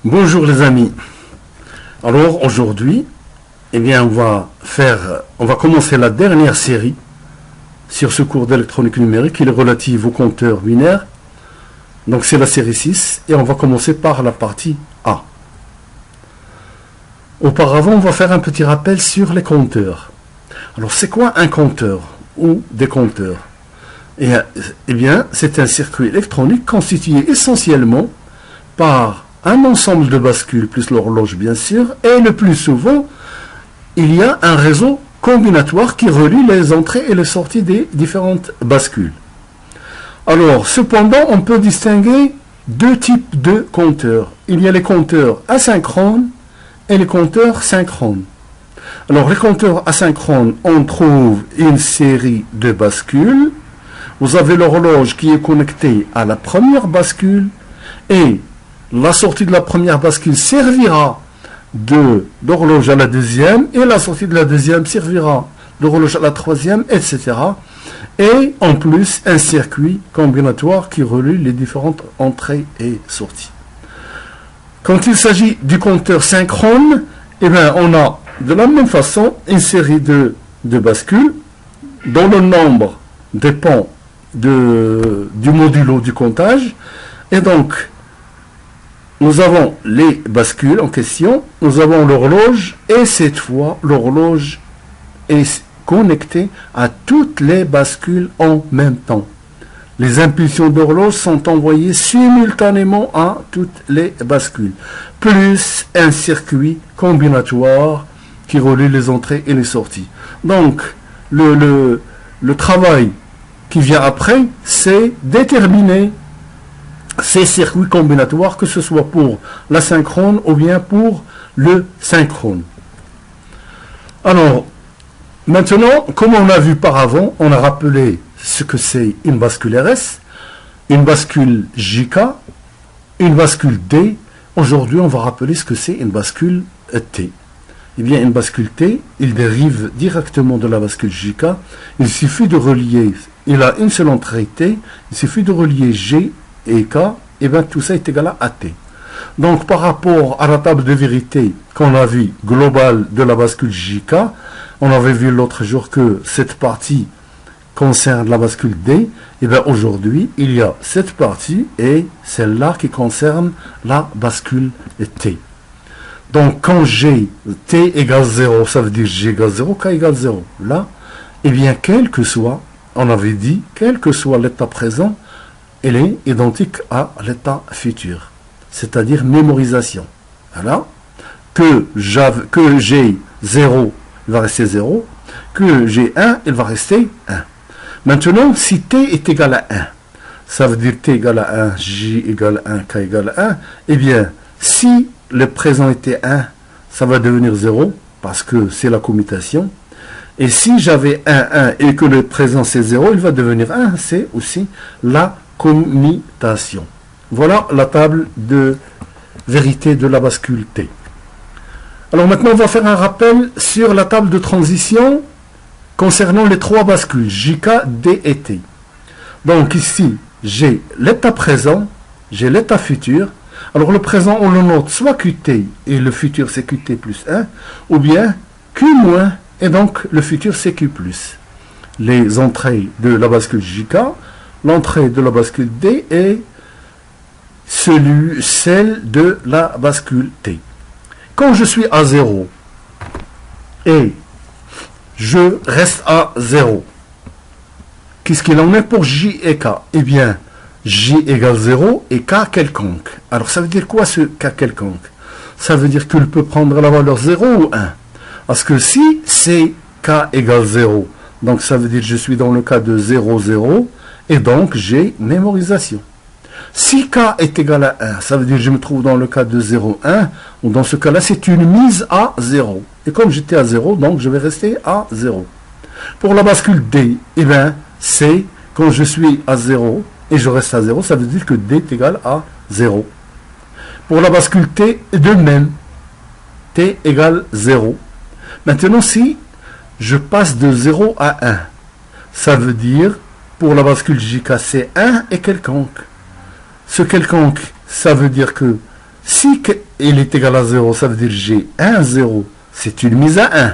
Bonjour les amis. Alors aujourd'hui, eh bien on va commencer la dernière série sur ce cours d'électronique numérique. Il est relatif aux compteurs binaires. Donc c'est la série 6 et on va commencer par la partie A. Auparavant, on va faire un petit rappel sur les compteurs. Alors c'est quoi un compteur ou des compteurs? Eh bien, c'est un circuit électronique constitué essentiellement par un ensemble de bascules, plus l'horloge bien sûr, et le plus souvent, il y a un réseau combinatoire qui relie les entrées et les sorties des différentes bascules. Alors, cependant, on peut distinguer deux types de compteurs. Il y a les compteurs asynchrones et les compteurs synchrones. Alors, les compteurs asynchrones, on trouve une série de bascules. Vous avez l'horloge qui est connectée à la première bascule et la sortie de la première bascule servira d'horloge à la deuxième et la sortie de la deuxième servira d'horloge à la troisième, etc. Et en plus, un circuit combinatoire qui relie les différentes entrées et sorties. Quand il s'agit du compteur synchrone, eh bien, on a de la même façon une série de bascules dont le nombre dépend du modulo du comptage. Et donc, nous avons les bascules en question, nous avons l'horloge, et cette fois, l'horloge est connectée à toutes les bascules en même temps. Les impulsions d'horloge sont envoyées simultanément à toutes les bascules, plus un circuit combinatoire qui relie les entrées et les sorties. Donc, le travail qui vient après, c'est déterminer ces circuits combinatoires, que ce soit pour l'asynchrone ou bien pour le synchrone. Alors, maintenant, comme on a vu par avant, on a rappelé ce que c'est une bascule RS, une bascule JK, une bascule D. Aujourd'hui, on va rappeler ce que c'est une bascule T. Eh bien, une bascule T, il dérive directement de la bascule JK. Il suffit de relier, il a une seule entrée T, il suffit de relier G et K, et bien tout ça est égal à T. Donc par rapport à la table de vérité qu'on a vu globale de la bascule JK, on avait vu l'autre jour que cette partie concerne la bascule D, et bien aujourd'hui il y a cette partie et celle-là qui concerne la bascule T. Donc quand G, T égale 0, ça veut dire G égale 0, K égale 0. Là, et bien quel que soit, on avait dit, quel que soit l'état présent, elle est identique à l'état futur, c'est-à-dire mémorisation. Voilà. Que j'ai 0, il va rester 0. Que j'ai 1, il va rester 1. Maintenant, si t est égal à 1, ça veut dire t égale à 1, j égale 1, k égale 1, eh bien, si le présent était 1, ça va devenir 0, parce que c'est la commutation. Et si j'avais 1 et que le présent c'est 0, il va devenir 1, c'est aussi la commutation. Voilà la table de vérité de la bascule T. Alors maintenant, on va faire un rappel sur la table de transition concernant les trois bascules, JK, D et T. Donc ici, j'ai l'état présent, j'ai l'état futur. Alors le présent, on le note soit QT et le futur c'est QT plus 1, ou bien Q moins et donc le futur c'est Q plus. Les entrées de la bascule JK, l'entrée de la bascule D et celle de la bascule T. Quand je suis à 0 et je reste à 0, qu'est-ce qu'il en est pour J et K? Eh bien, J égale 0 et K quelconque. Alors ça veut dire quoi ce K quelconque? Ça veut dire qu'il peut prendre la valeur 0 ou 1. Parce que si c'est K égale 0, donc ça veut dire que je suis dans le cas de 0, 0, et donc j'ai mémorisation. Si K est égal à 1, ça veut dire que je me trouve dans le cas de 0, 1, ou dans ce cas-là, c'est une mise à 0. Et comme j'étais à 0, donc je vais rester à 0. Pour la bascule D, eh bien, c'est quand je suis à 0 et je reste à 0, ça veut dire que D est égal à 0. Pour la bascule T, de même, T égale 0. Maintenant, si je passe de 0 à 1, ça veut dire pour la bascule JK, c'est 1 et quelconque. Ce quelconque, ça veut dire que si il est égal à 0, ça veut dire j'ai 1, 0. C'est une mise à 1.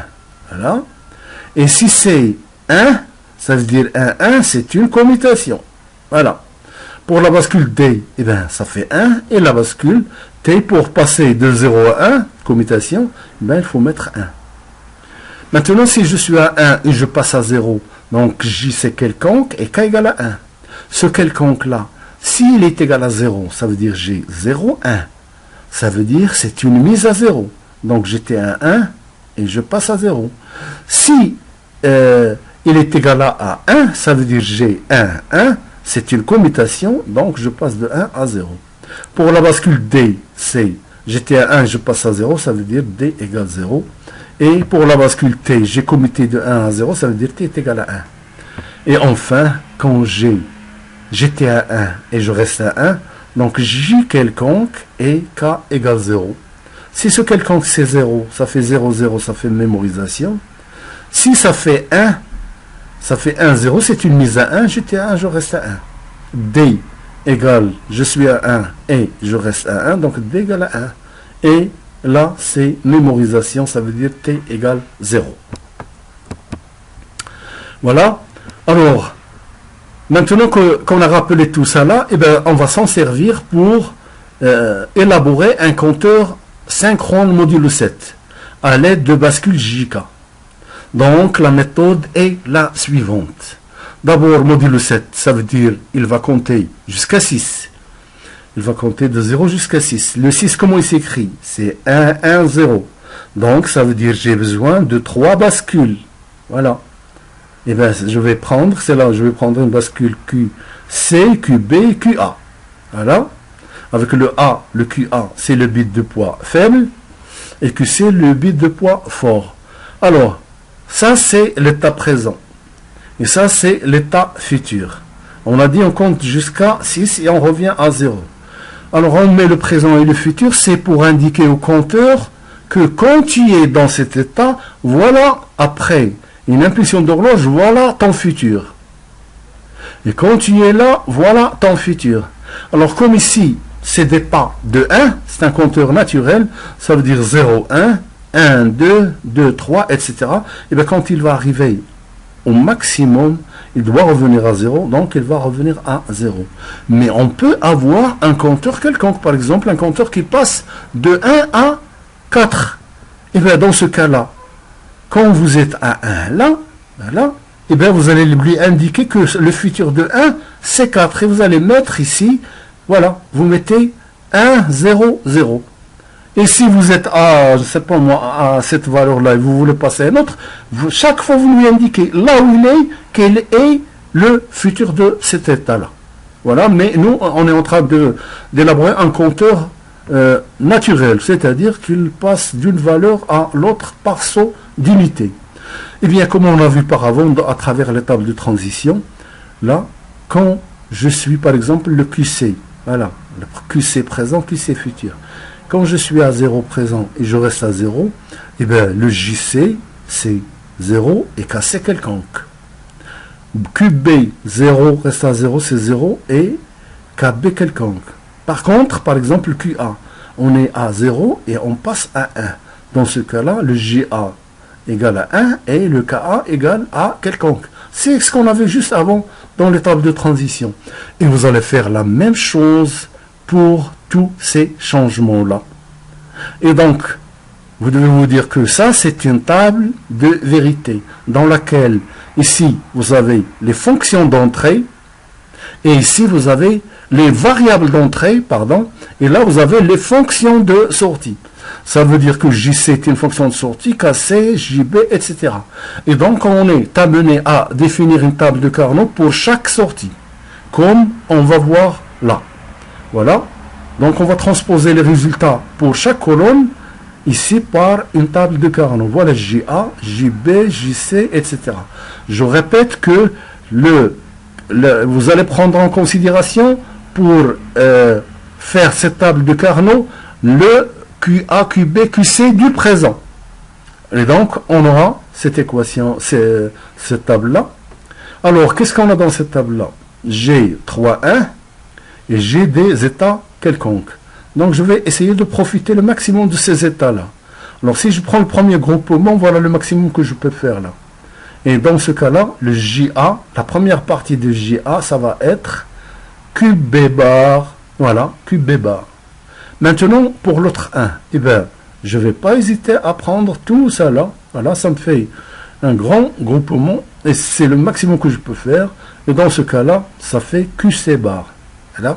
Voilà. Et si c'est 1, ça veut dire 1, 1, c'est une commutation. Voilà. Pour la bascule D, eh ben, ça fait 1. Et la bascule T, pour passer de 0 à 1, commutation, eh ben, il faut mettre 1. Maintenant, si je suis à 1 et je passe à 0, donc J c'est quelconque et K égale à 1. Ce quelconque-là, s'il est égal à 0, ça veut dire j'ai 0, 1. Ça veut dire c'est une mise à 0. Donc j'étais à 1 et je passe à 0. Si il est égal à 1, ça veut dire j'ai 1, 1. C'est une commutation, donc je passe de 1 à 0. Pour la bascule D, c'est j'étais à 1, je passe à 0, ça veut dire D égale 0. Et pour la bascule T, j'ai commuté de 1 à 0, ça veut dire T est égal à 1. Et enfin, quand j'étais à 1 et je reste à 1, donc J quelconque et K égale 0. Si ce quelconque c'est 0, ça fait 0, 0, ça fait mémorisation. Si ça fait 1, ça fait 1, 0, c'est une mise à 1, j'étais à 1, je reste à 1. D égale, je suis à 1 et je reste à 1, donc D égale à 1. Et là, c'est mémorisation, ça veut dire T égale 0. Voilà. Alors, maintenant qu'on a rappelé tout ça là, eh ben, on va s'en servir pour élaborer un compteur synchrone modulo 7 à l'aide de bascule JK. Donc, la méthode est la suivante. D'abord, modulo 7, ça veut dire il va compter jusqu'à 6. Il va compter de 0 jusqu'à 6. Le 6, comment il s'écrit? C'est 1, 1, 0. Donc, ça veut dire j'ai besoin de 3 bascules. Voilà. Et bien, je vais prendre, c'est là, je vais prendre une bascule QC, QB, QA. Voilà. Avec le A, le QA, c'est le bit de poids faible. Et QC, le bit de poids fort. Alors, ça, c'est l'état présent. Et ça, c'est l'état futur. On a dit on compte jusqu'à 6 et on revient à 0. Alors, on met le présent et le futur, c'est pour indiquer au compteur que quand tu es dans cet état, voilà, après une impulsion d'horloge, voilà ton futur. Et quand tu es là, voilà ton futur. Alors, comme ici, c'est des pas de 1, c'est un compteur naturel, ça veut dire 0, 1, 1, 2, 2, 3, etc. Et bien, quand il va arriver au maximum, il doit revenir à 0, donc il va revenir à 0. Mais on peut avoir un compteur quelconque, par exemple, un compteur qui passe de 1 à 4. Et bien, dans ce cas-là, quand vous êtes à 1 là, voilà, et bien vous allez lui indiquer que le futur de 1, c'est 4. Et vous allez mettre ici, voilà, vous mettez 1, 0, 0. Et si vous êtes à, je sais pas moi, à cette valeur-là et vous voulez passer à un autre, chaque fois vous lui indiquez là où il est, quel est le futur de cet état-là. Voilà, mais nous, on est en train d'élaborer un compteur naturel, c'est-à-dire qu'il passe d'une valeur à l'autre par saut d'unité. Eh bien, comme on a vu par avant à travers les tables de transition, là, quand je suis par exemple le QC, voilà, le QC présent, QC futur. Quand je suis à 0 présent et je reste à 0, eh bien, le JC, c'est 0 et KC quelconque. QB, 0 reste à 0, c'est 0 et KB quelconque. Par contre, par exemple, le QA, on est à 0 et on passe à 1. Dans ce cas-là, le GA égale à 1 et le KA égale à quelconque. C'est ce qu'on avait juste avant dans les tables de transition. Et vous allez faire la même chose pour tous ces changements-là. Et donc, vous devez vous dire que ça, c'est une table de vérité dans laquelle, ici, vous avez les fonctions d'entrée et ici, vous avez les variables d'entrée, pardon, et là, vous avez les fonctions de sortie. Ça veut dire que JC est une fonction de sortie, KC, JB, etc. Et donc, on est amené à définir une table de Carnot pour chaque sortie, comme on va voir là. Voilà. Donc, on va transposer les résultats pour chaque colonne, ici, par une table de Carnot. Voilà JA, JB, JC, etc. Je répète que vous allez prendre en considération, pour faire cette table de Carnot, le QA, QB, QC du présent. Et donc, on aura cette équation, cette table-là. Alors, qu'est-ce qu'on a dans cette table-là? J'ai 3, 1 et j'ai des états quelconques. Donc, je vais essayer de profiter le maximum de ces états-là. Alors, si je prends le premier groupement, voilà le maximum que je peux faire là. Et dans ce cas-là, le JA, la première partie de JA, ça va être QB bar. Voilà, QB bar. Maintenant, pour l'autre 1, eh bien, je ne vais pas hésiter à prendre tout ça là. Voilà, ça me fait un grand groupement et c'est le maximum que je peux faire. Et dans ce cas-là, ça fait QC bar. Voilà.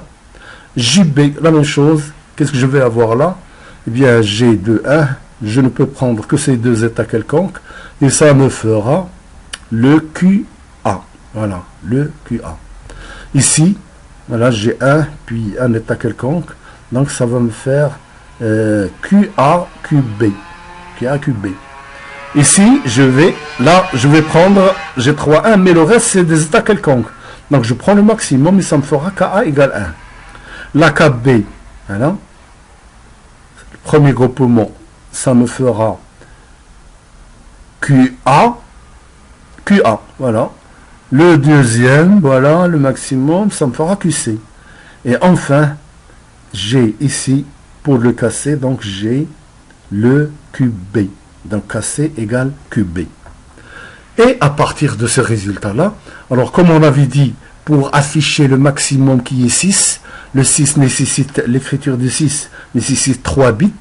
JB, la même chose. Qu'est-ce que je vais avoir là? Eh bien, G2, 1. Je ne peux prendre que ces deux états quelconques. Et ça me fera le QA. Voilà, le QA. Ici, voilà, j'ai 1, puis un état quelconque. Donc, ça va me faire QA, QB. QA, QB. Ici, je vais prendre, j'ai 3, 1, mais le reste, c'est des états quelconques. Donc, je prends le maximum et ça me fera KA égale 1. La KB, voilà. Le premier groupement, ça me fera QA, QA, voilà. Le deuxième, voilà, le maximum, ça me fera QC. Et enfin, j'ai ici, pour le casser, donc j'ai le QB. Donc KC égale QB. Et à partir de ce résultat-là, alors comme on avait dit, pour afficher le maximum qui est 6, le 6 nécessite, l'écriture de 6 nécessite 3 bits.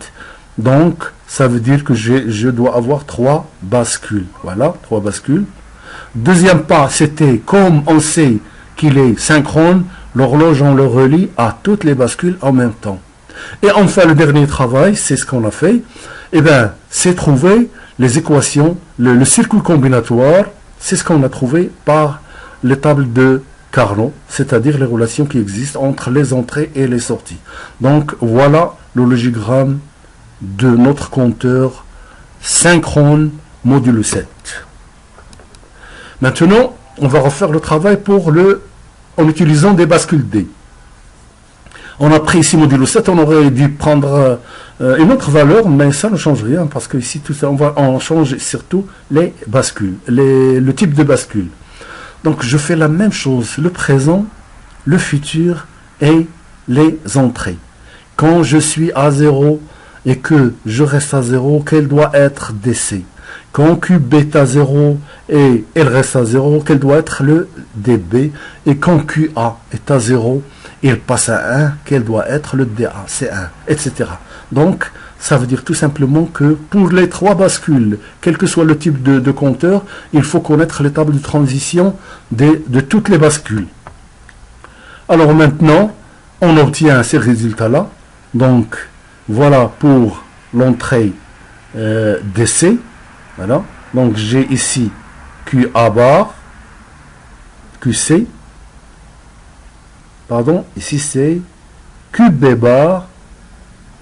Donc, ça veut dire que je dois avoir 3 bascules. Voilà, 3 bascules. Deuxième pas, c'était, comme on sait qu'il est synchrone, l'horloge, on le relie à toutes les bascules en même temps. Et enfin, le dernier travail, c'est ce qu'on a fait. Eh bien, c'est trouver les équations, le circuit combinatoire, c'est ce qu'on a trouvé par les tables de Carnot, c'est-à-dire les relations qui existent entre les entrées et les sorties. Donc, voilà le logigramme de notre compteur synchrone modulo 7. Maintenant, on va refaire le travail en utilisant des bascules D. On a pris ici modulo 7, on aurait dû prendre une autre valeur, mais ça ne change rien, parce que ici, tout ça, on change surtout les bascules, le type de bascule. Donc, je fais la même chose, le présent, le futur et les entrées. Quand je suis à 0 et que je reste à 0, quel doit être DC? Quand QB est à 0 et elle reste à 0, quel doit être le DB? Et quand QA est à 0, il passe à 1, quel doit être le DA, C1, etc. Donc, ça veut dire tout simplement que pour les 3 bascules, quel que soit le type de compteur, il faut connaître les tables de transition de toutes les bascules. Alors maintenant, on obtient ces résultats-là. Donc, voilà pour l'entrée DC. Voilà. Donc, j'ai ici QA bar, QC. Pardon, ici c'est QB bar,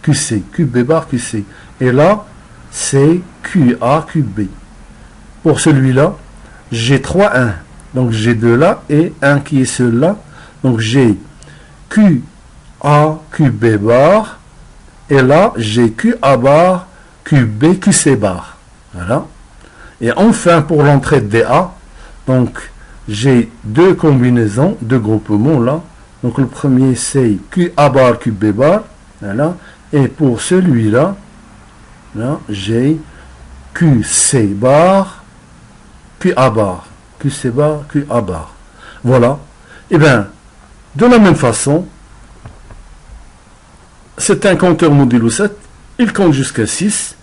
QC, QB bar, QC. Et là, c'est QA, QB. Pour celui-là, j'ai 3, 1. Donc j'ai 2 là et 1 qui est celui-là. Donc j'ai QA, QB bar. Et là, j'ai QA bar, QB, QC bar. Voilà. Et enfin, pour l'entrée de DA, donc j'ai 2 combinaisons, 2 groupements là. Donc le premier c'est QA bar, QB bar. Voilà. Et pour celui-là, là, j'ai QC bar, QA bar. QC bar, QA bar. Voilà. Et bien, de la même façon, c'est un compteur modulo 7. Il compte jusqu'à 6.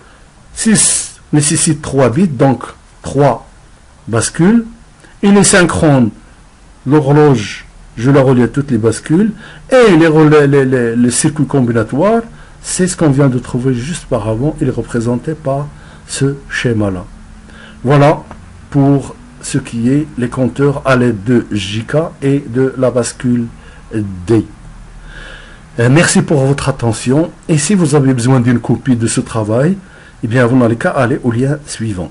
6 nécessite 3 bits, donc 3 bascules. Il est synchrone. L'horloge, je la relie à toutes les bascules. Et les circuits combinatoires, c'est ce qu'on vient de trouver juste par avant. Il est représenté par ce schéma-là. Voilà pour ce qui est les compteurs à l'aide de JK et de la bascule D. Merci pour votre attention. Et si vous avez besoin d'une copie de ce travail, eh bien, vous n'avez qu'à aller au lien suivant.